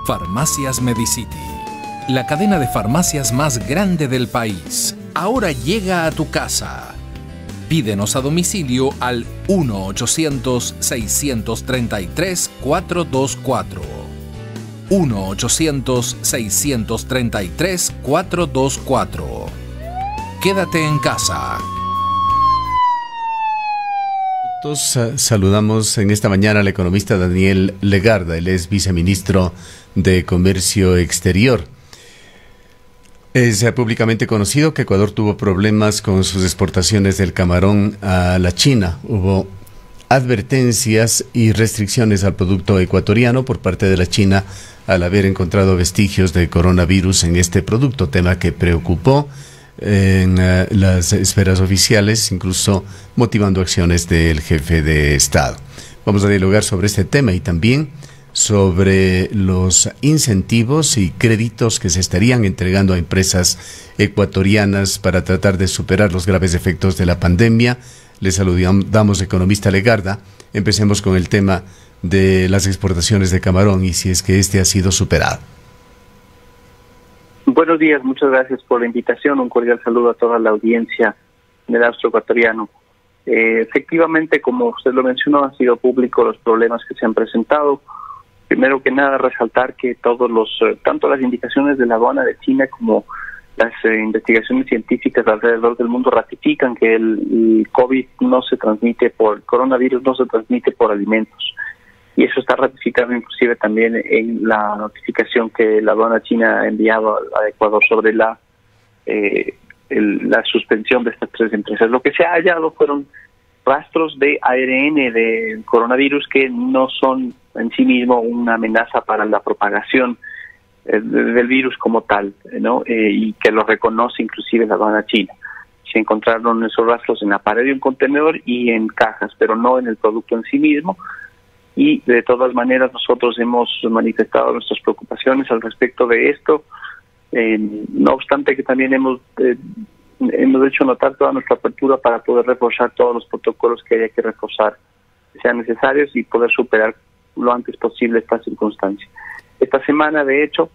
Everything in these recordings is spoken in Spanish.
Farmacias Medicity, la cadena de farmacias más grande del país, ahora llega a tu casa. Pídenos a domicilio al 1-800-633-424. 1-800-633-424. Quédate en casa. Saludamos en esta mañana al economista Daniel Legarda. Él es viceministro de Comercio Exterior. Es públicamente conocido que Ecuador tuvo problemas con sus exportaciones del camarón a la China. Hubo advertencias y restricciones al producto ecuatoriano por parte de la China al haber encontrado vestigios de coronavirus en este producto, tema que preocupó en las esferas oficiales, incluso motivando acciones del jefe de Estado. Vamos a dialogar sobre este tema y también sobre los incentivos y créditos que se estarían entregando a empresas ecuatorianas para tratar de superar los graves efectos de la pandemia. Les saludamos, economista Legarda. Empecemos con el tema de las exportaciones de camarón y si es que este ha sido superado. Buenos días, muchas gracias por la invitación. Un cordial saludo a toda la audiencia del astro ecuatoriano. Efectivamente, como usted lo mencionó, han sido públicos los problemas que se han presentado. Primero que nada, resaltar que tanto las indicaciones de la aduana de China como las investigaciones científicas alrededor del mundo ratifican que el coronavirus no se transmite por alimentos. Y eso está ratificado inclusive también en la notificación que la aduana china ha enviado a Ecuador sobre la suspensión de estas tres empresas. Lo que se ha hallado fueron rastros de ARN de coronavirus que no son en sí mismo una amenaza para la propagación del virus como tal, ¿no? Y que lo reconoce inclusive la aduana china. Se encontraron esos rastros en la pared de un contenedor y en cajas, pero no en el producto en sí mismo. Y de todas maneras nosotros hemos manifestado nuestras preocupaciones al respecto de esto, no obstante que también hemos hecho notar toda nuestra apertura para poder reforzar todos los protocolos que haya que reforzar, sean necesarios, y poder superar lo antes posible esta circunstancia. Esta semana, de hecho,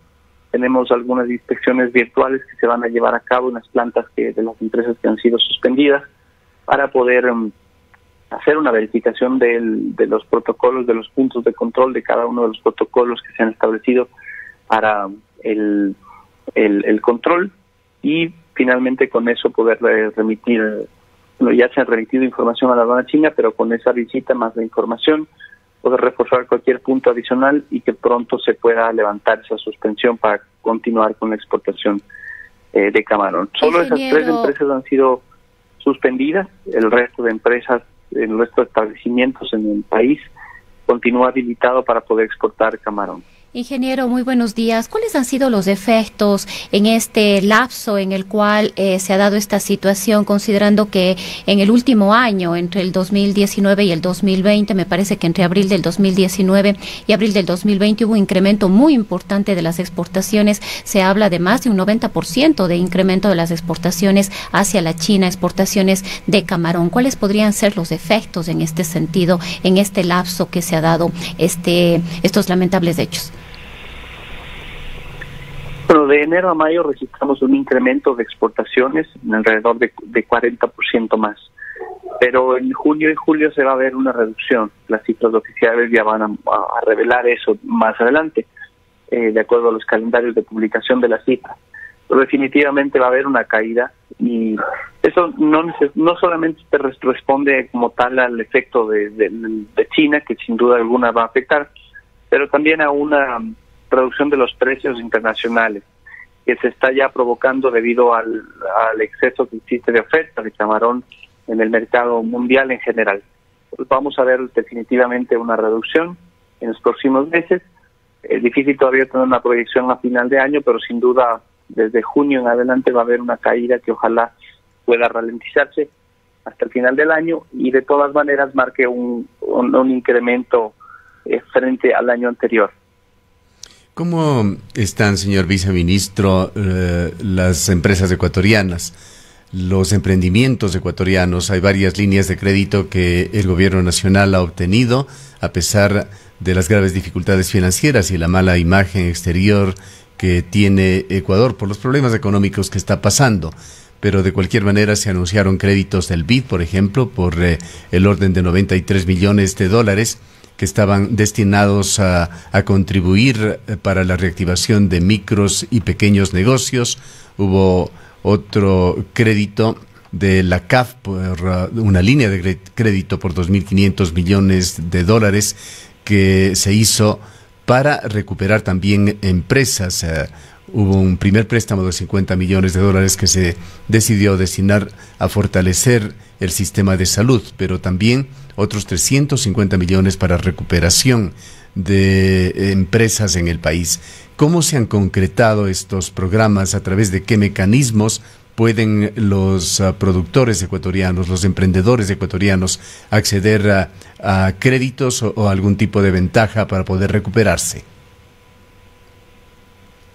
tenemos algunas inspecciones virtuales que se van a llevar a cabo en las plantas de las empresas que han sido suspendidas para poder hacer una verificación de los protocolos, de los puntos de control de cada uno de los protocolos que se han establecido para el control, y finalmente con eso poder remitir, ya se ha remitido información a la aduana china, pero con esa visita más la información, poder reforzar cualquier punto adicional y que pronto se pueda levantar esa suspensión para continuar con la exportación de camarón. Solo esas tres empresas han sido suspendidas, el resto de empresas, el resto de establecimientos en el país continúa habilitado para poder exportar camarón. Ingeniero, muy buenos días. ¿Cuáles han sido los efectos en este lapso en el cual se ha dado esta situación, considerando que en el último año, entre el 2019 y el 2020, me parece que entre abril del 2019 y abril del 2020 hubo un incremento muy importante de las exportaciones? Se habla de más de un 90% de incremento de las exportaciones hacia la China, exportaciones de camarón. ¿Cuáles podrían ser los efectos en este sentido, en este lapso que se ha dado estos lamentables hechos? Bueno, de enero a mayo registramos un incremento de exportaciones en alrededor de 40% más. Pero en junio y julio se va a ver una reducción. Las cifras oficiales ya van a revelar eso más adelante, de acuerdo a los calendarios de publicación de las cifras. Pero definitivamente va a haber una caída, y eso no solamente responde como tal al efecto de China, que sin duda alguna va a afectar, pero también a una reducción de los precios internacionales que se está ya provocando debido al exceso que existe de oferta de camarón en el mercado mundial en general. Pues vamos a ver definitivamente una reducción en los próximos meses. Es difícil todavía tener una proyección a final de año, pero sin duda desde junio en adelante va a haber una caída que ojalá pueda ralentizarse hasta el final del año y de todas maneras marque un incremento frente al año anterior. ¿Cómo están, señor viceministro, las empresas ecuatorianas? los emprendimientos ecuatorianos. Hay varias líneas de crédito que el gobierno nacional ha obtenido a pesar de las graves dificultades financieras y la mala imagen exterior que tiene Ecuador por los problemas económicos que está pasando. Pero de cualquier manera se anunciaron créditos del BID, por ejemplo, por el orden de 93 millones de dólares que estaban destinados a contribuir para la reactivación de micros y pequeños negocios. Hubo otro crédito de la CAF por una línea de crédito por 2.500 millones de dólares que se hizo para recuperar también empresas. Hubo un primer préstamo de 50 millones de dólares que se decidió destinar a fortalecer el sistema de salud, pero también otros 350 millones para recuperación de empresas en el país. ¿Cómo se han concretado estos programas? ¿A través de qué mecanismos pueden los productores ecuatorianos, los emprendedores ecuatorianos acceder a créditos o algún tipo de ventaja para poder recuperarse?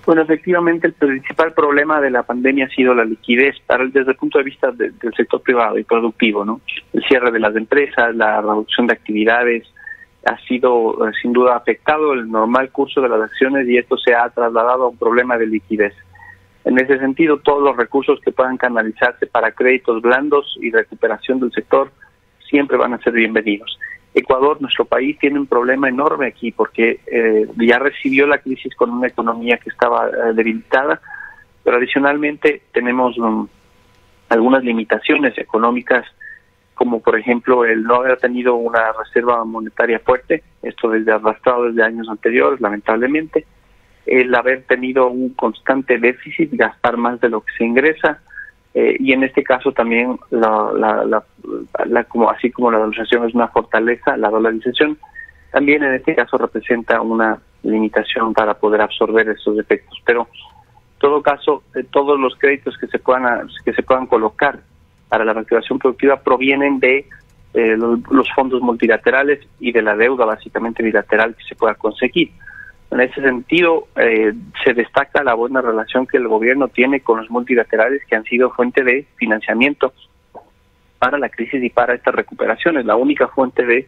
Bueno, efectivamente el principal problema de la pandemia ha sido la liquidez desde el punto de vista del sector privado y productivo, ¿no? El cierre de las empresas, la reducción de actividades ha sido sin duda afectado el normal curso de las acciones y esto se ha trasladado a un problema de liquidez. En ese sentido, todos los recursos que puedan canalizarse para créditos blandos y recuperación del sector siempre van a ser bienvenidos. Ecuador, nuestro país, tiene un problema enorme aquí porque ya recibió la crisis con una economía que estaba debilitada, pero adicionalmente tenemos algunas limitaciones económicas, como por ejemplo el no haber tenido una reserva monetaria fuerte, esto arrastrado desde años anteriores, lamentablemente, el haber tenido un constante déficit, gastar más de lo que se ingresa, y en este caso también así como la dolarización es una fortaleza, la dolarización también en este caso representa una limitación para poder absorber esos efectos. Pero en todo caso, todos los créditos que se puedan colocar para la reactivación productiva provienen de los fondos multilaterales y de la deuda básicamente bilateral que se pueda conseguir. En ese sentido, se destaca la buena relación que el gobierno tiene con los multilaterales que han sido fuente de financiamiento para la crisis y para esta recuperación. Es la única fuente de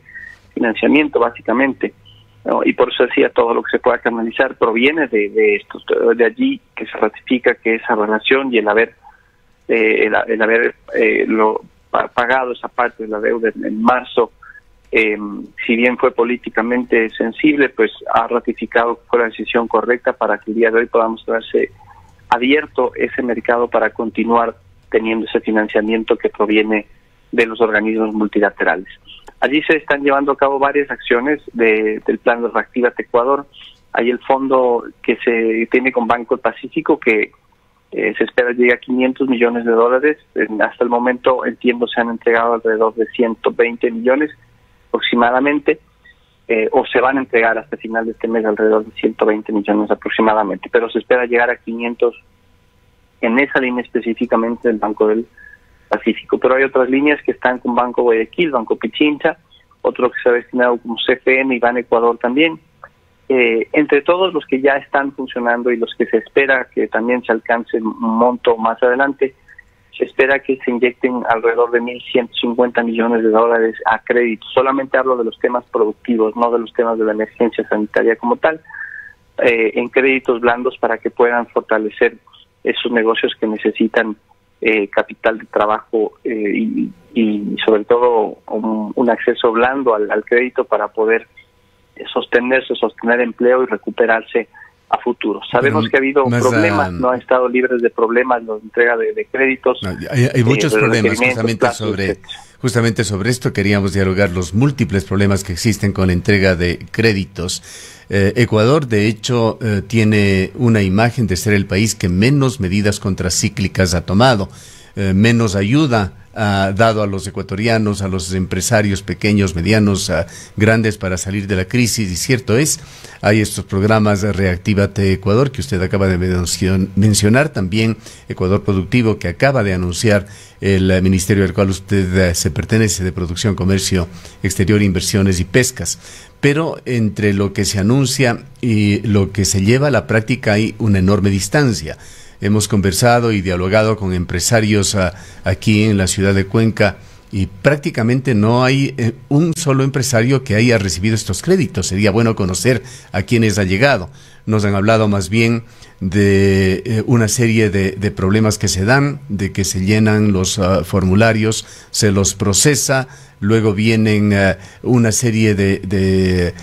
financiamiento, básicamente, ¿no? Y por eso decía, todo lo que se pueda canalizar proviene de allí que se ratifica que esa relación y el haber pagado esa parte de la deuda en marzo, si bien fue políticamente sensible, pues ha ratificado que fue la decisión correcta para que el día de hoy podamos verse abierto ese mercado para continuar teniendo ese financiamiento que proviene de los organismos multilaterales. Allí se están llevando a cabo varias acciones del plan de Reactívate Ecuador. Hay el fondo que se tiene con Banco del Pacífico que se espera llegue a 500 millones de dólares. Hasta el momento, entiendo, se han entregado alrededor de 120 millones aproximadamente, o se van a entregar hasta final de este mes alrededor de 120 millones aproximadamente, pero se espera llegar a 500 en esa línea específicamente del Banco del Pacífico. Pero hay otras líneas que están con Banco Guayaquil, Banco Pichincha, otro que se ha destinado como CFN y Ban Ecuador también. Entre todos los que ya están funcionando y los que se espera que también se alcance un monto más adelante, se espera que se inyecten alrededor de 1.150 millones de dólares a crédito. Solamente hablo de los temas productivos, no de los temas de la emergencia sanitaria como tal, en créditos blandos para que puedan fortalecer esos negocios que necesitan capital de trabajo y sobre todo un acceso blando al crédito para poder sostener empleo y recuperarse a futuro. Sabemos que ha habido problemas, no han estado libres de problemas la entrega de créditos. No, hay muchos problemas, justamente sobre esto queríamos dialogar, los múltiples problemas que existen con la entrega de créditos. Ecuador, de hecho, tiene una imagen de ser el país que menos medidas contracíclicas ha tomado, menos ayuda ha dado a los ecuatorianos, a los empresarios pequeños, medianos, grandes para salir de la crisis. Y cierto es, hay estos programas de Reactívate Ecuador que usted acaba de mencionar, también Ecuador Productivo que acaba de anunciar el ministerio al cual usted se pertenece, de Producción, Comercio Exterior, Inversiones y Pescas. Pero entre lo que se anuncia y lo que se lleva a la práctica hay una enorme distancia. hemos conversado y dialogado con empresarios aquí en la ciudad de Cuenca y prácticamente no hay un solo empresario que haya recibido estos créditos. Sería bueno conocer a quienes ha llegado. Nos han hablado más bien de una serie de problemas que se dan, de que se llenan los formularios, se los procesa, luego vienen una serie de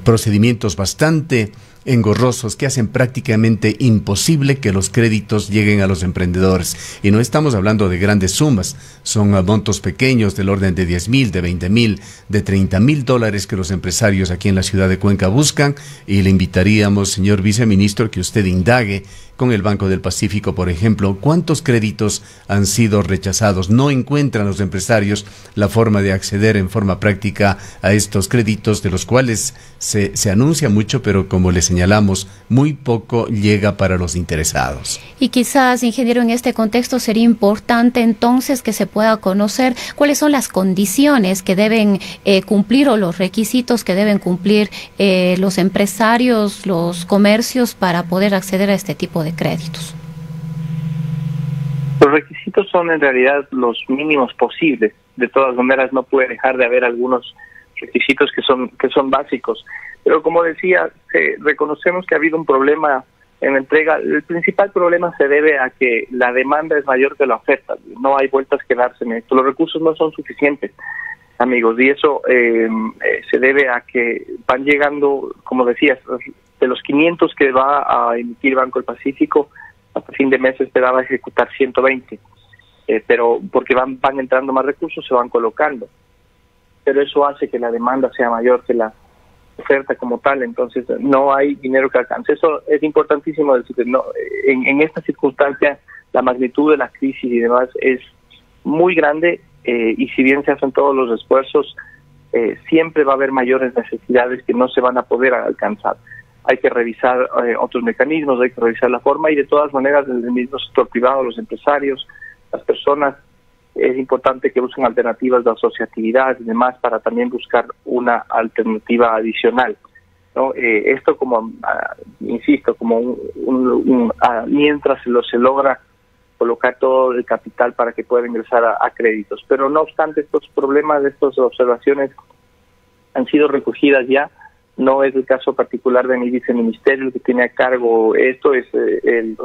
procedimientos bastante engorrosos que hacen prácticamente imposible que los créditos lleguen a los emprendedores. Y no estamos hablando de grandes sumas, son montos pequeños del orden de 10,000, de 20,000, de 30,000 dólares que los empresarios aquí en la ciudad de Cuenca buscan, y le invitaríamos, señor viceministro, que usted indague con el Banco del Pacífico, por ejemplo, cuántos créditos han sido rechazados. No encuentran los empresarios la forma de acceder en forma práctica a estos créditos, de los cuales se anuncia mucho, pero como les señalamos, muy poco llega para los interesados. Y quizás, ingeniero, en este contexto sería importante entonces que se pueda conocer cuáles son las condiciones que deben cumplir, o los requisitos que deben cumplir los empresarios, los comercios, para poder acceder a este tipo de créditos. Los requisitos son en realidad los mínimos posibles. De todas maneras, no puede dejar de haber algunos requisitos que son básicos. Pero como decía, reconocemos que ha habido un problema en la entrega. El principal problema se debe a que la demanda es mayor que la oferta. No hay vueltas que darse en esto. Los recursos no son suficientes, amigos, y eso se debe a que van llegando, como decías, de los 500 que va a emitir Banco del Pacífico, hasta fin de mes se esperaba ejecutar 120, pero porque van entrando más recursos, se van colocando. Pero eso hace que la demanda sea mayor que la oferta como tal, entonces no hay dinero que alcance. Eso es importantísimo decir. No, en esta circunstancia la magnitud de la crisis y demás es muy grande, y si bien se hacen todos los esfuerzos, siempre va a haber mayores necesidades que no se van a poder alcanzar. Hay que revisar otros mecanismos, hay que revisar la forma, y de todas maneras desde el mismo sector privado, los empresarios, las personas, es importante que busquen alternativas de asociatividad y demás para también buscar una alternativa adicional, ¿no? Esto como, insisto, como mientras se logra colocar todo el capital para que pueda ingresar a créditos. Pero no obstante, estos problemas, estas observaciones han sido recogidas ya. No es el caso particular de mi viceministerio el que tiene a cargo esto, es el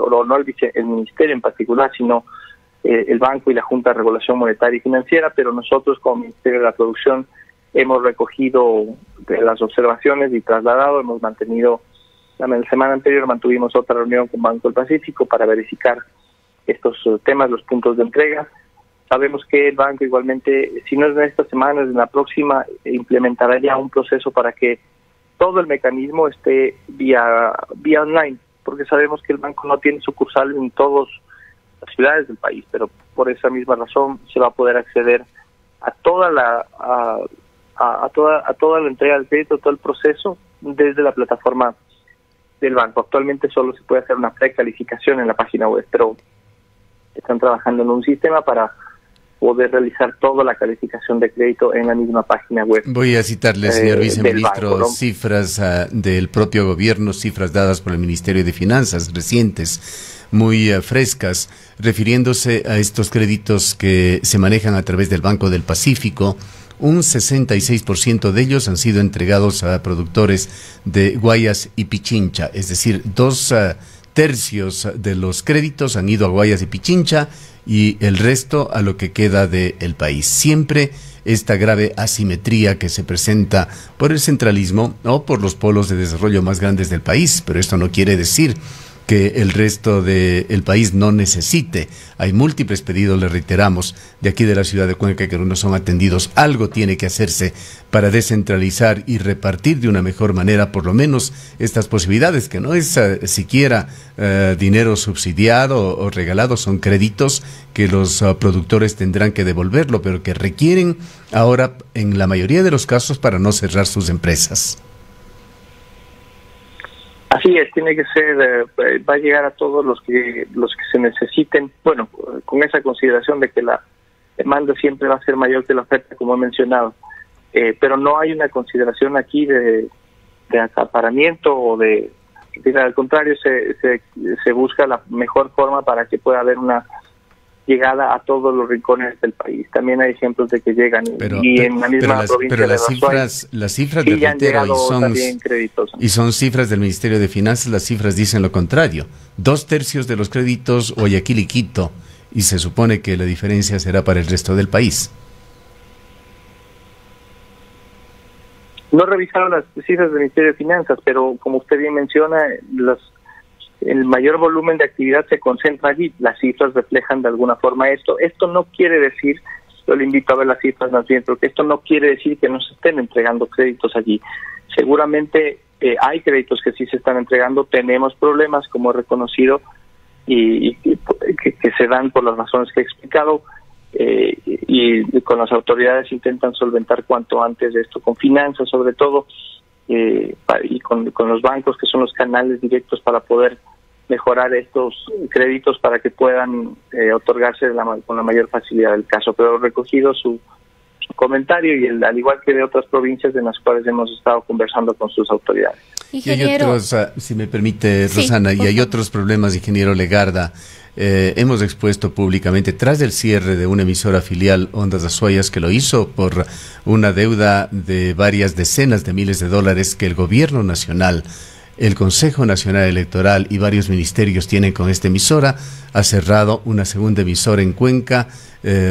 ministerio en particular, sino el banco y la Junta de Regulación Monetaria y Financiera, pero nosotros como Ministerio de la Producción hemos recogido las observaciones y trasladado. Hemos mantenido, la semana anterior mantuvimos otra reunión con Banco del Pacífico para verificar estos temas, los puntos de entrega. Sabemos que el banco igualmente, si no es en esta semana, es en la próxima, implementará ya un proceso para que todo el mecanismo esté vía online, porque sabemos que el banco no tiene sucursal en todas las ciudades del país, pero por esa misma razón se va a poder acceder a toda la entrega del crédito, todo el proceso desde la plataforma del banco. Actualmente solo se puede hacer una precalificación en la página web, pero están trabajando en un sistema para poder realizar toda la calificación de crédito en la misma página web. Voy a citarle, señor viceministro, banco, ¿no? Cifras del propio gobierno, cifras dadas por el Ministerio de Finanzas, recientes, muy frescas, refiriéndose a estos créditos que se manejan a través del Banco del Pacífico. Un 66% de ellos han sido entregados a productores de Guayas y Pichincha, es decir, 2/3 de los créditos han ido a Guayas y Pichincha, y el resto a lo que queda del país. Siempre esta grave asimetría que se presenta por el centralismo o por los polos de desarrollo más grandes del país, pero esto no quiere decir que el resto del país no necesite. Hay múltiples pedidos, le reiteramos, de aquí de la ciudad de Cuenca que no son atendidos. Algo tiene que hacerse para descentralizar y repartir de una mejor manera por lo menos estas posibilidades, que no es siquiera dinero subsidiado o regalado, son créditos que los productores tendrán que devolverlo, pero que requieren ahora en la mayoría de los casos para no cerrar sus empresas. Así es, tiene que ser, va a llegar a todos los que se necesiten, bueno, con esa consideración de que la demanda siempre va a ser mayor que la oferta, como he mencionado, pero no hay una consideración aquí de acaparamiento o de Al contrario, se busca la mejor forma para que pueda haber una llegada a todos los rincones del país. También hay ejemplos de que llegan y en la misma provincia de las cifras del reitero y son cifras del Ministerio de Finanzas, las cifras dicen lo contrario. 2/3 de los créditos Guayaquil y Quito, y se supone que la diferencia será para el resto del país. No revisaron las cifras del Ministerio de Finanzas, pero como usted bien menciona, el mayor volumen de actividad se concentra allí. Las cifras reflejan de alguna forma esto. Esto no quiere decir, yo le invito a ver las cifras más bien, porque esto no quiere decir que no se estén entregando créditos allí. Seguramente hay créditos que sí se están entregando, tenemos problemas, como he reconocido, y que se dan por las razones que he explicado, y con las autoridades intentan solventar cuanto antes esto, con finanzas sobre todo, y con los bancos, que son los canales directos para poder mejorar estos créditos para que puedan otorgarse con la mayor facilidad del caso. Pero recogido su comentario, y al igual que de otras provincias en las cuales hemos estado conversando con sus autoridades. Y hay otros, si me permite, Rosana, y hay otros problemas, ingeniero Legarda. Hemos expuesto públicamente, tras el cierre de una emisora filial, Ondas Azuayas, que lo hizo por una deuda de varias decenas de miles de dólares que el gobierno nacional, el Consejo Nacional Electoral y varios ministerios tienen con esta emisora, ha cerrado una segunda emisora en Cuenca,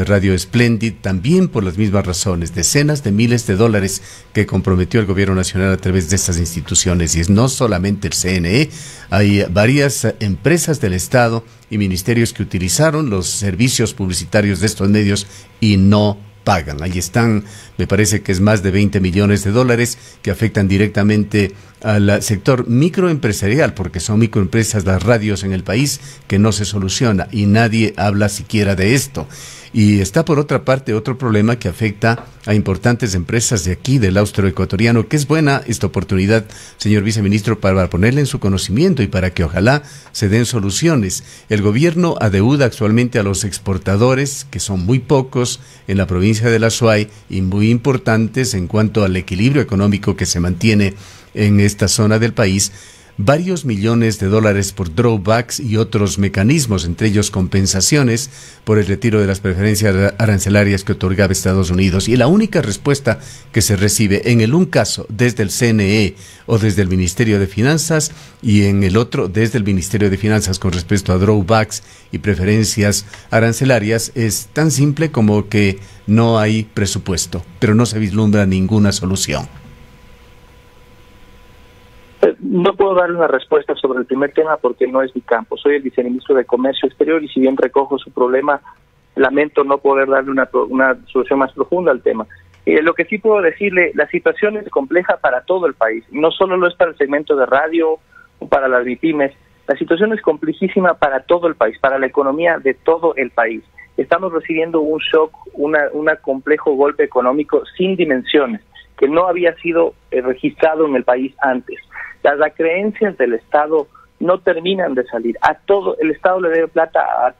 Radio Splendid, también por las mismas razones, decenas de miles de dólares que comprometió el gobierno nacional a través de estas instituciones. Y es no solamente el CNE, hay varias empresas del Estado y ministerios que utilizaron los servicios publicitarios de estos medios y no pagan. Ahí están, me parece que es más de 20 millones de dólares que afectan directamente al sector microempresarial, porque son microempresas las radios en el país, que no se soluciona y nadie habla siquiera de esto. Y está por otra parte otro problema que afecta a importantes empresas de aquí, del austroecuatoriano, que es buena esta oportunidad, señor viceministro, para ponerle en su conocimiento y para que ojalá se den soluciones. El gobierno adeuda actualmente a los exportadores, que son muy pocos en la provincia de La Suay y muy importantes en cuanto al equilibrio económico que se mantiene en esta zona del país, varios millones de dólares por drawbacks y otros mecanismos, entre ellos compensaciones por el retiro de las preferencias arancelarias que otorgaba Estados Unidos. Y la única respuesta que se recibe en el un caso desde el CNE o desde el Ministerio de Finanzas, y en el otro desde el Ministerio de Finanzas con respecto a drawbacks y preferencias arancelarias, es tan simple como que no hay presupuesto, pero no se vislumbra ninguna solución. No puedo darle una respuesta sobre el primer tema porque no es mi campo. Soy el viceministro de Comercio Exterior y si bien recojo su problema, lamento no poder darle una solución más profunda al tema. Lo que sí puedo decirle, la situación es compleja para todo el país. No solo lo es para el segmento de radio o para las MIPYMES. La situación es complejísima para todo el país, para la economía de todo el país. Estamos recibiendo un shock, un complejo golpe económico sin dimensiones, que no había sido registrado en el país antes. Las acreencias del Estado no terminan de salir. El Estado le debe plata a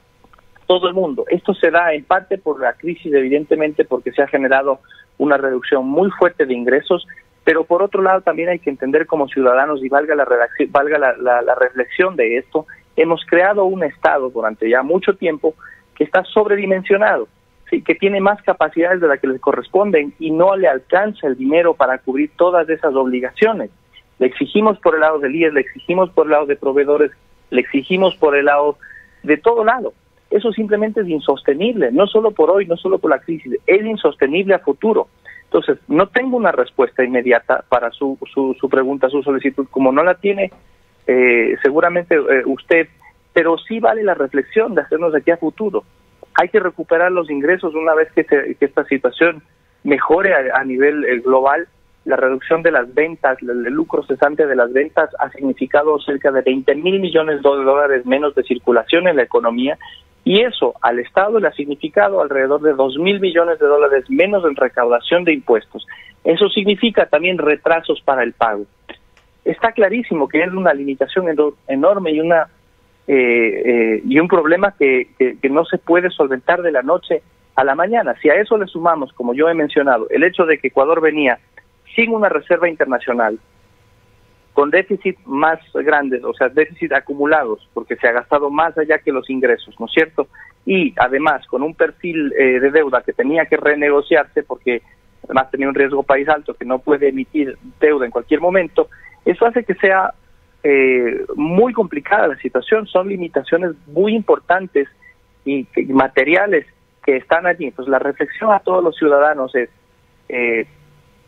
todo el mundo. Esto se da en parte por la crisis, evidentemente, porque se ha generado una reducción muy fuerte de ingresos, pero por otro lado también hay que entender como ciudadanos, y valga la reflexión de esto, hemos creado un Estado durante ya mucho tiempo que está sobredimensionado, ¿sí? Que tiene más capacidades de las que le corresponden y no le alcanza el dinero para cubrir todas esas obligaciones. Le exigimos por el lado del IES, le exigimos por el lado de proveedores, le exigimos por el lado de todo lado. Eso simplemente es insostenible, no solo por hoy, no solo por la crisis, es insostenible a futuro. Entonces, no tengo una respuesta inmediata para su pregunta, su solicitud, como no la tiene seguramente usted, pero sí vale la reflexión de hacernos de aquí a futuro. Hay que recuperar los ingresos una vez que esta situación mejore a nivel global. La reducción de las ventas, el lucro cesante de las ventas ha significado cerca de 20,000 millones de dólares menos de circulación en la economía, y eso al Estado le ha significado alrededor de 2,000 millones de dólares menos en recaudación de impuestos. Eso significa también retrasos para el pago. Está clarísimo que es una limitación enorme y un problema que no se puede solventar de la noche a la mañana. Si a eso le sumamos, como yo he mencionado, el hecho de que Ecuador venía sin una reserva internacional, con déficit más grandes, o sea, déficit acumulados, porque se ha gastado más allá que los ingresos, ¿no es cierto? Y además con un perfil de deuda que tenía que renegociarse, porque además tenía un riesgo país alto que no puede emitir deuda en cualquier momento, eso hace que sea muy complicada la situación. Son limitaciones muy importantes y materiales que están allí. Entonces la reflexión a todos los ciudadanos es,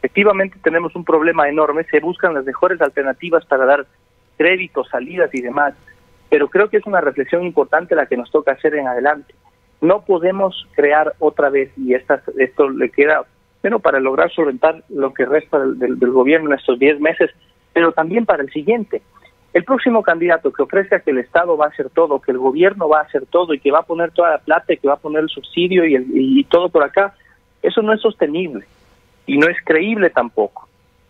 efectivamente tenemos un problema enorme, se buscan las mejores alternativas para dar créditos, salidas y demás, pero creo que es una reflexión importante la que nos toca hacer en adelante. No podemos crear otra vez, y esto le queda, bueno, para lograr solventar lo que resta del gobierno en estos 10 meses, pero también para el siguiente. El próximo candidato que ofrezca que el Estado va a hacer todo, que el gobierno va a hacer todo y que va a poner toda la plata y que va a poner el subsidio y todo por acá, eso no es sostenible y no es creíble tampoco.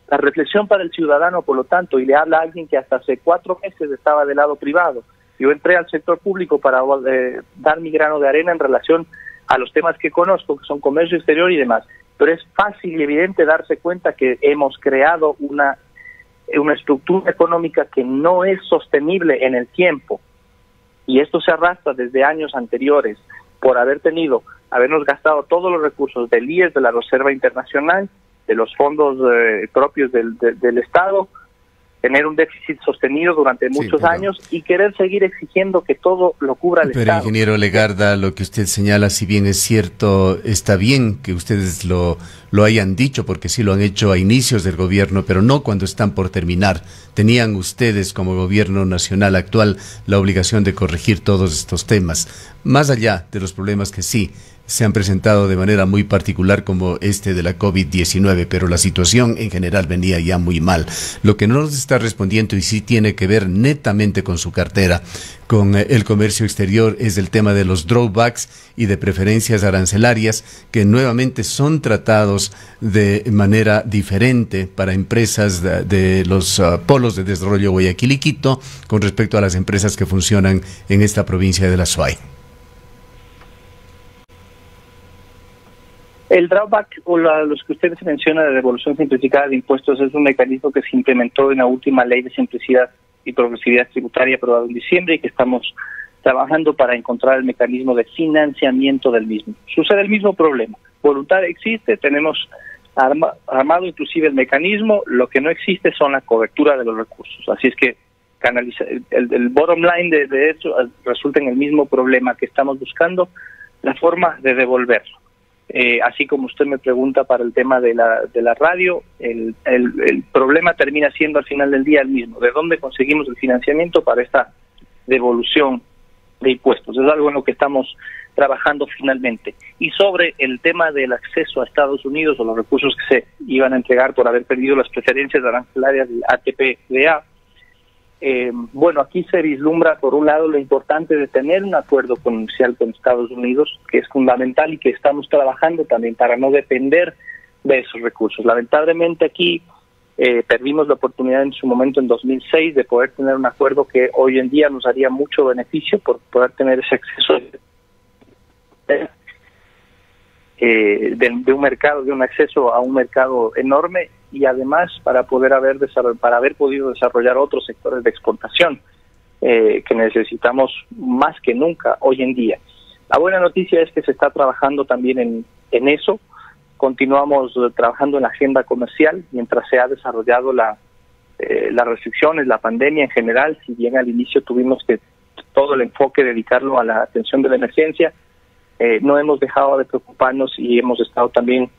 La reflexión para el ciudadano, por lo tanto, y le habla a alguien que hasta hace 4 meses estaba del lado privado. Yo entré al sector público para dar mi grano de arena en relación a los temas que conozco, que son comercio exterior y demás. Pero es fácil y evidente darse cuenta que hemos creado una estructura económica que no es sostenible en el tiempo, y esto se arrastra desde años anteriores por habernos gastado todos los recursos del IES, de la Reserva Internacional, de los fondos propios del Estado, tener un déficit sostenido durante muchos años y querer seguir exigiendo que todo lo cubra el Estado. Pero, ingeniero Legarda, lo que usted señala, si bien es cierto, está bien que ustedes lo hayan dicho, porque sí lo han hecho a inicios del gobierno, pero no cuando están por terminar. Tenían ustedes, como gobierno nacional actual, la obligación de corregir todos estos temas, más allá de los problemas que sí se han presentado de manera muy particular, como este de la COVID-19, pero la situación en general venía ya muy mal. Lo que no nos está respondiendo, y sí tiene que ver netamente con su cartera, con el comercio exterior, es el tema de los drawbacks y de preferencias arancelarias, que nuevamente son tratados de manera diferente para empresas de los polos de desarrollo Guayaquil y Quito con respecto a las empresas que funcionan en esta provincia de la SUAY. El drawback, o los que ustedes mencionan de devolución simplificada de impuestos, es un mecanismo que se implementó en la última ley de simplicidad y progresividad tributaria aprobada en diciembre, y que estamos trabajando para encontrar el mecanismo de financiamiento del mismo. Sucede el mismo problema. Voluntad existe, tenemos armado inclusive el mecanismo, lo que no existe son la cobertura de los recursos. Así es que el bottom line de eso resulta en el mismo problema, que estamos buscando la forma de devolverlo. Así como usted me pregunta para el tema de la radio, el problema termina siendo al final del día el mismo. ¿De dónde conseguimos el financiamiento para esta devolución de impuestos? Es algo en lo que estamos trabajando finalmente. Y sobre el tema del acceso a Estados Unidos, o los recursos que se iban a entregar por haber perdido las preferencias arancelarias del ATP-DA, bueno, aquí se vislumbra por un lado lo importante de tener un acuerdo comercial con Estados Unidos, que es fundamental y que estamos trabajando también para no depender de esos recursos. Lamentablemente aquí perdimos la oportunidad en su momento en 2006 de poder tener un acuerdo que hoy en día nos haría mucho beneficio por poder tener ese acceso de un mercado, de un acceso a un mercado enorme, y además para haber podido desarrollar otros sectores de exportación que necesitamos más que nunca hoy en día. La buena noticia es que se está trabajando también en eso. Continuamos trabajando en la agenda comercial mientras se ha desarrollado las restricciones, la pandemia en general. Si bien al inicio tuvimos que todo el enfoque dedicarlo a la atención de la emergencia, no hemos dejado de preocuparnos y hemos estado también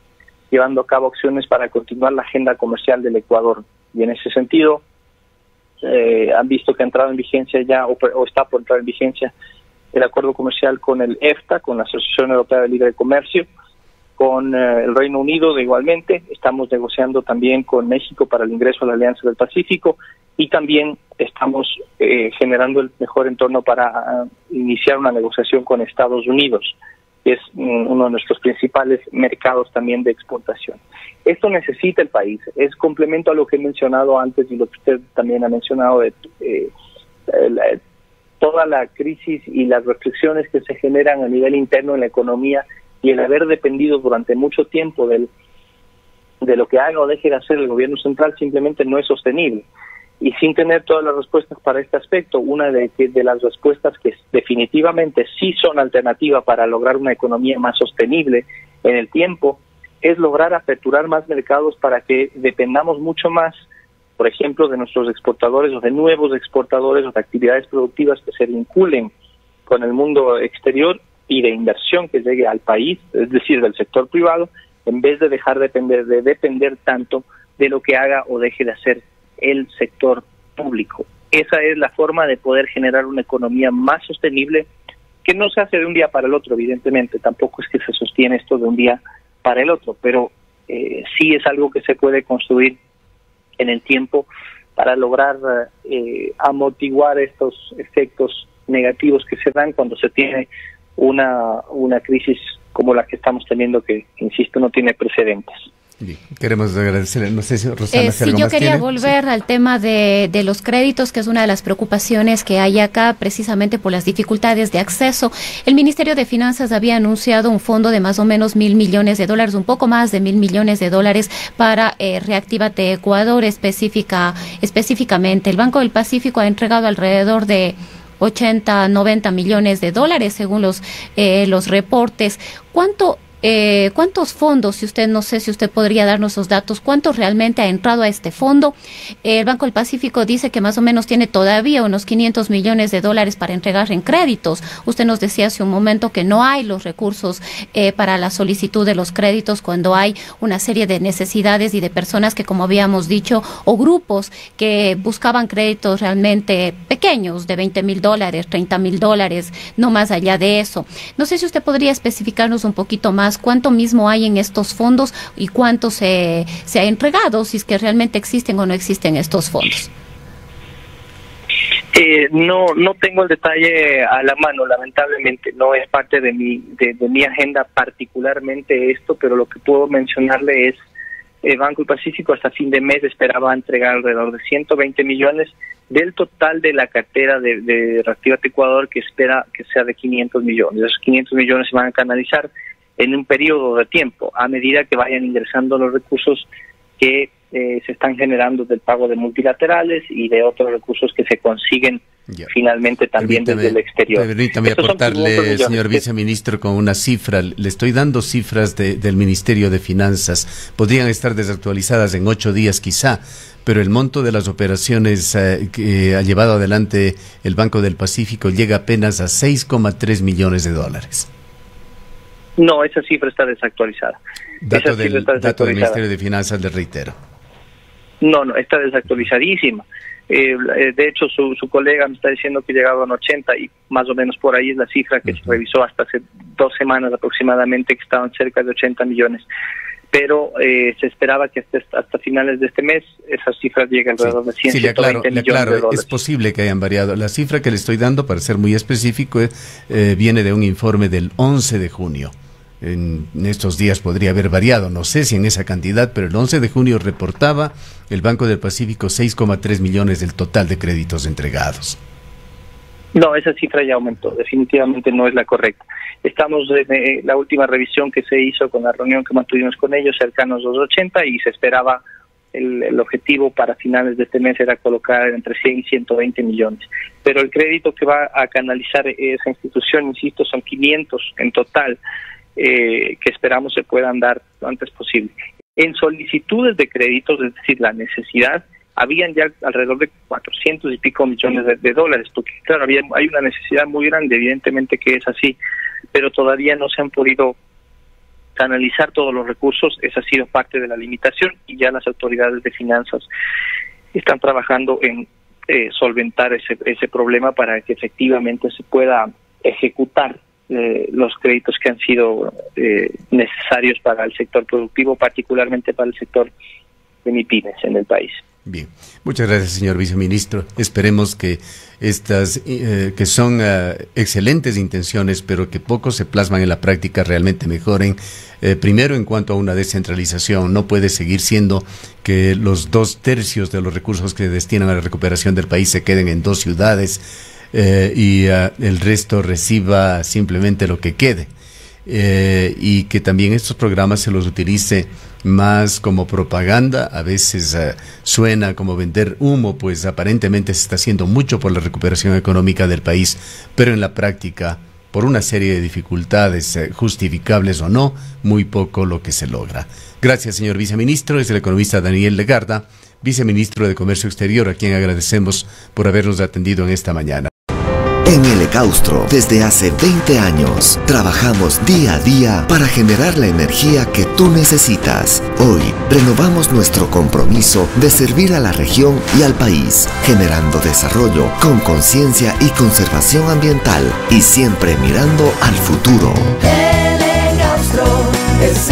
llevando a cabo acciones para continuar la agenda comercial del Ecuador. Y en ese sentido, han visto que ha entrado en vigencia ya, o está por entrar en vigencia, el acuerdo comercial con el EFTA, con la Asociación Europea de Libre Comercio, con el Reino Unido igualmente. Estamos negociando también con México para el ingreso a la Alianza del Pacífico, y también estamos generando el mejor entorno para iniciar una negociación con Estados Unidos, que es uno de nuestros principales mercados también de exportación. Esto necesita el país, es complemento a lo que he mencionado antes y lo que usted también ha mencionado de toda la crisis y las restricciones que se generan a nivel interno en la economía, y el haber dependido durante mucho tiempo de lo que haga o deje de hacer el gobierno central simplemente no es sostenible. y sin tener todas las respuestas para este aspecto, una de las respuestas que definitivamente sí son alternativa para lograr una economía más sostenible en el tiempo, es lograr aperturar más mercados para que dependamos mucho más, por ejemplo, de nuestros exportadores o de nuevos exportadores o de actividades productivas que se vinculen con el mundo exterior y de inversión que llegue al país, es decir, del sector privado, en vez de dejar de depender tanto de lo que haga o deje de hacer el sector público. Esa es la forma de poder generar una economía más sostenible, que no se hace de un día para el otro, evidentemente, tampoco es que se sostiene esto de un día para el otro, pero sí es algo que se puede construir en el tiempo para lograr amortiguar estos efectos negativos que se dan cuando se tiene una crisis como la que estamos teniendo, que, insisto, no tiene precedentes. Bien, queremos agradecerle. No sé si Rosana, sí, yo quería volver al tema de los créditos, que es una de las preocupaciones que hay acá, precisamente por las dificultades de acceso. El Ministerio de Finanzas había anunciado un fondo de más o menos $1.000 millones, un poco más de $1.000 millones para Reactívate Ecuador específicamente. El Banco del Pacífico ha entregado alrededor de 80, 90 millones de dólares según los reportes. ¿Cuántos fondos, si usted, no sé si usted podría darnos esos datos, cuántos realmente ha entrado a este fondo? El Banco del Pacífico dice que más o menos tiene todavía unos 500 millones de dólares para entregar en créditos. Usted nos decía hace un momento que no hay los recursos para la solicitud de los créditos cuando hay una serie de necesidades y de personas que, como habíamos dicho, o grupos que buscaban créditos realmente pequeños, de $20,000, $30,000, no más allá de eso. No sé si usted podría especificarnos un poquito más cuánto mismo hay en estos fondos y cuánto se ha entregado, si es que realmente existen o no existen estos fondos. No tengo el detalle a la mano, lamentablemente, no es parte de mi agenda particularmente esto, pero lo que puedo mencionarle es Banco del Pacífico hasta fin de mes esperaba entregar alrededor de 120 millones del total de la cartera de Reactívate Ecuador, que espera que sea de 500 millones. Esos 500 millones se van a canalizar en un periodo de tiempo, a medida que vayan ingresando los recursos que se están generando del pago de multilaterales y de otros recursos que se consiguen finalmente también desde el exterior. Permítame aportarle, señor viceministro, con una cifra. Le estoy dando cifras del Ministerio de Finanzas. Podrían estar desactualizadas en 8 días quizá, pero el monto de las operaciones que ha llevado adelante el Banco del Pacífico llega apenas a 6,3 millones de dólares. No, esa cifra está desactualizada. Dato del Ministerio de Finanzas, le reitero. No, está desactualizadísima. De hecho, su colega me está diciendo que llegaban 80 y más o menos por ahí es la cifra que se revisó hasta hace 2 semanas aproximadamente, que estaban cerca de 80 millones. Pero se esperaba que hasta finales de este mes esas cifras lleguen alrededor de 120 millones de dólares. Es posible que hayan variado. La cifra que le estoy dando, para ser muy específico, viene de un informe del 11 de junio. En estos días podría haber variado, no sé si en esa cantidad, pero el 11 de junio reportaba el Banco del Pacífico 6,3 millones del total de créditos entregados. No, esa cifra ya aumentó, definitivamente no es la correcta. Estamos en la última revisión que se hizo con la reunión que mantuvimos con ellos, cercanos a los 80, y se esperaba, el objetivo para finales de este mes era colocar entre 100 y 120 millones. Pero el crédito que va a canalizar esa institución, insisto, son 500 en total, que esperamos se puedan dar lo antes posible. En solicitudes de créditos, es decir, la necesidad, habían ya alrededor de 400 y pico millones de dólares, porque claro, hay una necesidad muy grande, evidentemente que es así, pero todavía no se han podido canalizar todos los recursos. Esa ha sido parte de la limitación y ya las autoridades de finanzas están trabajando en solventar ese problema para que efectivamente se pueda ejecutar los créditos que han sido necesarios para el sector productivo, particularmente para el sector de MIPYMES en el país. Bien, muchas gracias, señor viceministro. Esperemos que estas, que son excelentes intenciones, pero que poco se plasman en la práctica, realmente mejoren. Primero, en cuanto a una descentralización, no puede seguir siendo que los 2/3 de los recursos que destinan a la recuperación del país se queden en 2 ciudades y el resto reciba simplemente lo que quede. y que también estos programas se los utilice más como propaganda. A veces suena como vender humo, pues aparentemente se está haciendo mucho por la recuperación económica del país, pero en la práctica, por una serie de dificultades, justificables o no, muy poco lo que se logra. Gracias, señor viceministro. Es el economista Daniel Legarda, viceministro de Comercio Exterior, a quien agradecemos por habernos atendido en esta mañana. En el Ecaustro, desde hace 20 años, trabajamos día a día para generar la energía que tú necesitas. Hoy, renovamos nuestro compromiso de servir a la región y al país, generando desarrollo con conciencia y conservación ambiental, y siempre mirando al futuro. El Ecaustro es